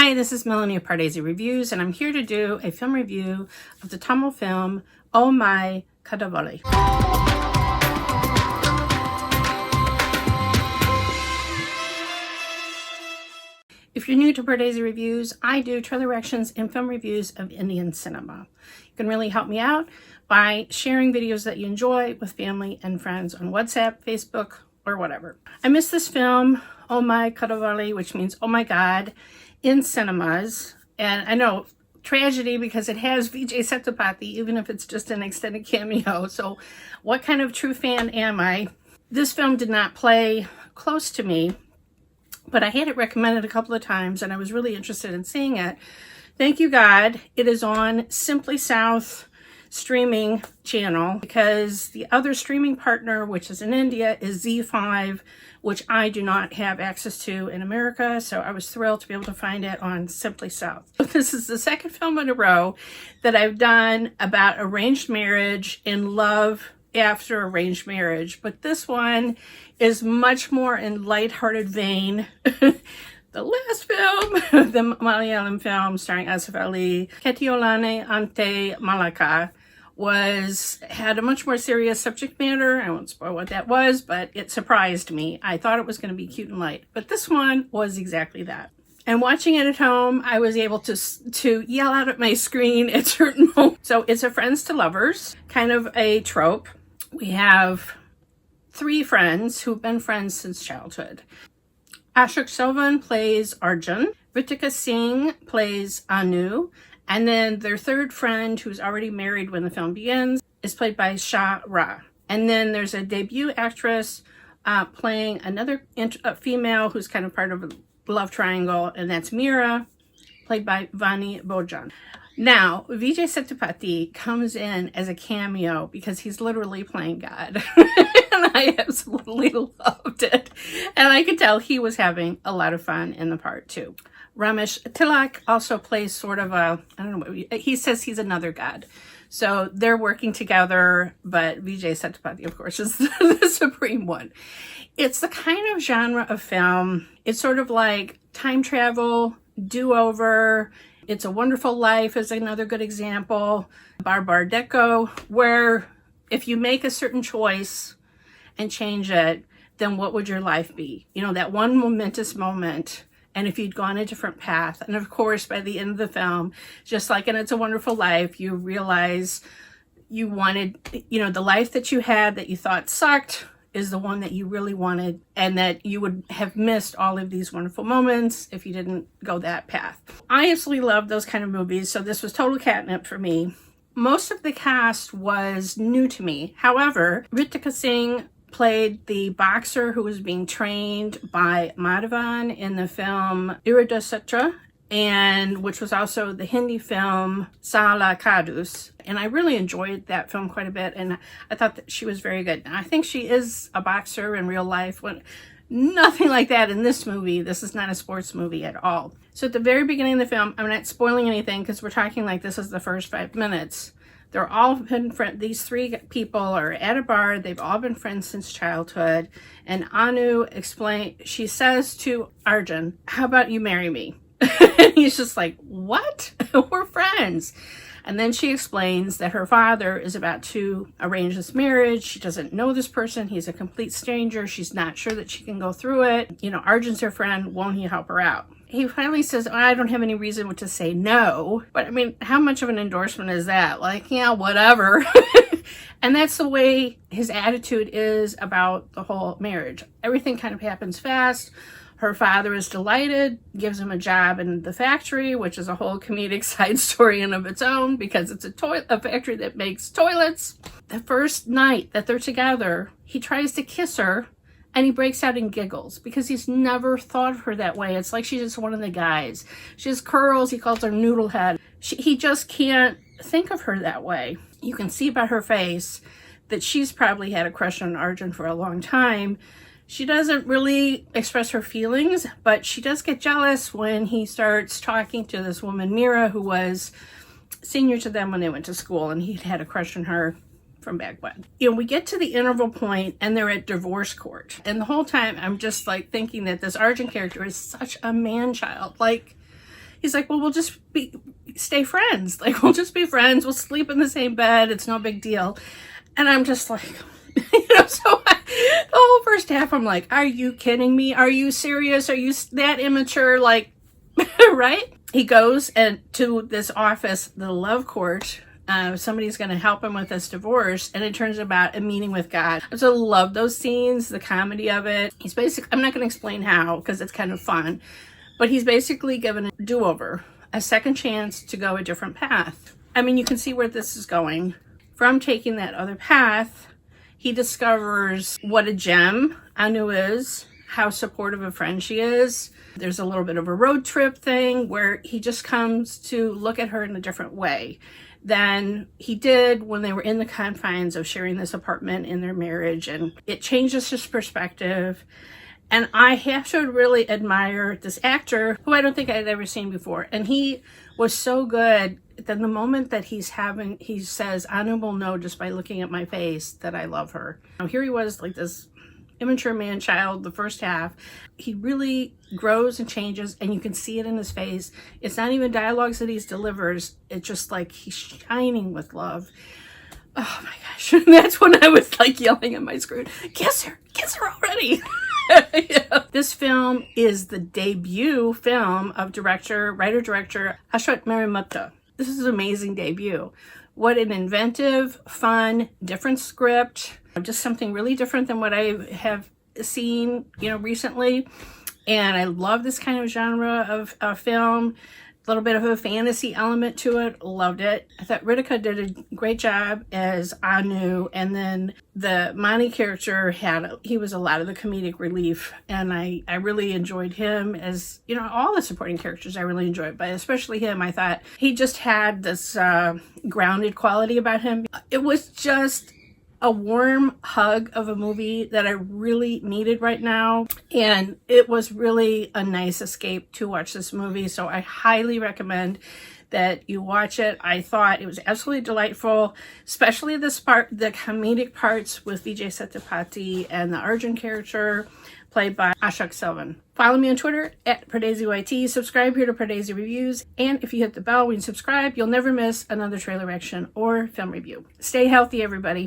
Hi, this is Melanie of Pardesi Reviews, and I'm here to do a film review of the Tamil film Oh My Kadavule. If you're new to Pardesi Reviews, I do trailer reactions and film reviews of Indian cinema. You can really help me out by sharing videos that you enjoy with family and friends on WhatsApp, Facebook, or whatever. I missed this film, Oh My Kadavule, which means oh my god, in cinemas. And I know, tragedy, because it has Vijay Sethupathi, even if it's just an extended cameo. So what kind of true fan am I? This film did not play close to me, but I had it recommended a couple of times and I was really interested in seeing it. Thank you God, it is on Simply South streaming channel, because the other streaming partner, which is in India, is Z5, which I do not have access to in America. So I was thrilled to be able to find it on Simply South. This is the second film in a row that I've done about arranged marriage and love after arranged marriage, but this one is much more in lighthearted vein. The last film, the Malayalam film starring Asif Ali, Ketiolane Ante Malaka, had a much more serious subject matter. I won't spoil what that was, but it surprised me. I thought it was going to be cute and light, but this one was exactly that. And watching it at home, I was able to yell out at my screen at certain moments. So it's a friends to lovers, kind of a trope. We have three friends who've been friends since childhood. Ashok Selvan plays Arjun. Ritika Singh plays Anu. And then their third friend, who's already married when the film begins, is played by Sha Ra. And then there's a debut actress playing another female who's kind of part of a love triangle, and that's Meera, played by Vani Bhojan. Now, Vijay Sethupathi comes in as a cameo because he's literally playing God. And I absolutely loved it. And I could tell he was having a lot of fun in the part too. Ramesh Tilak also plays sort of a, I don't know, he says he's another god. So they're working together, but Vijay Sethupathi, of course, is the supreme one. It's the kind of genre of film, it's sort of like time travel, do-over. It's a Wonderful Life is another good example. Bar Deco, where if you make a certain choice and change it, then what would your life be? You know, that one momentous moment. And if you'd gone a different path, and of course, by the end of the film, just like in It's a Wonderful Life, you realize you wanted, you know, the life that you had that you thought sucked is the one that you really wanted, and that you would have missed all of these wonderful moments if you didn't go that path. I absolutely love those kind of movies, so this was total catnip for me. Most of the cast was new to me. However, Ritika Singh played the boxer who was being trained by Madhavan in the film Iridasatra, and which was also the Hindi film Sala Kadus. And I really enjoyed that film quite a bit, and I thought that she was very good. And I think she is a boxer in real life. Nothing like that in this movie. This is not a sports movie at all. So at the very beginning of the film, I'm not spoiling anything because we're talking like this is the first 5 minutes. They're all been friends. These three people are at a bar. They've all been friends since childhood. And Anu she says to Arjun, "How about you marry me?" And he's just like, "What? We're friends." And then she explains that her father is about to arrange this marriage. She doesn't know this person. He's a complete stranger. She's not sure that she can go through it. You know, Arjun's her friend. Won't he help her out? He finally says, I don't have any reason to say no. But I mean, how much of an endorsement is that? Like, yeah, whatever. And that's the way his attitude is about the whole marriage. Everything kind of happens fast. Her father is delighted, gives him a job in the factory, which is a whole comedic side story in of its own, because it's a factory that makes toilets. The first night that they're together, he tries to kiss her, and he breaks out in giggles because he's never thought of her that way. It's like she's just one of the guys. She has curls. He calls her noodle head. He just can't think of her that way. You can see by her face that she's probably had a crush on Arjun for a long time. She doesn't really express her feelings, but she does get jealous when he starts talking to this woman, Meera, who was senior to them when they went to school, and he'd had a crush on her from back when. You know, we get to the interval point and they're at divorce court. And the whole time I'm just like thinking that this Arjun character is such a man-child. Like, he's like, well, we'll just stay friends. Like, we'll just be friends. We'll sleep in the same bed. It's no big deal. And I'm just like, so the whole first half, I'm like, are you kidding me? Are you serious? Are you that immature? Like, right? He goes to this office, the love court. Somebody's going to help him with this divorce, and it turns about a meeting with God. I so love those scenes, the comedy of it. He's basically, I'm not going to explain how because it's kind of fun, but he's basically given a do-over, a second chance to go a different path. I mean, you can see where this is going. From taking that other path, he discovers what a gem Anu is, how supportive a friend she is. There's a little bit of a road trip thing where he just comes to look at her in a different way than he did when they were in the confines of sharing this apartment in their marriage. And it changes his perspective. And I have to really admire this actor who I don't think I'd ever seen before. And he was so good. Then the moment that he says, Anu will know just by looking at my face that I love her. Now, here he was, like this immature man-child, the first half. He really grows and changes, and you can see it in his face. It's not even dialogues that he delivers. It's just like he's shining with love. Oh my gosh. That's when I was like yelling at my screen, kiss her already. Yeah. This film is the debut film of writer-director Ashwath Marimuthu. This is an amazing debut. What an inventive, fun, different script. Just something really different than what I have seen, recently. And I love this kind of genre of film. A little bit of a fantasy element to it. Loved it. I thought Ritika did a great job as Anu. And then the Vani character he was a lot of the comedic relief. And I really enjoyed him as, all the supporting characters I really enjoyed. But especially him, I thought he just had this grounded quality about him. It was just a warm hug of a movie that I really needed right now. And it was really a nice escape to watch this movie. So I highly recommend that you watch it. I thought it was absolutely delightful, especially the comedic parts with Vijay Sethupathi and the Arjun character played by Ashok Selvan. Follow me on Twitter at PardeziYT. Subscribe here to Pardesi Reviews. And if you hit the bell when you subscribe, you'll never miss another trailer reaction or film review. Stay healthy, everybody.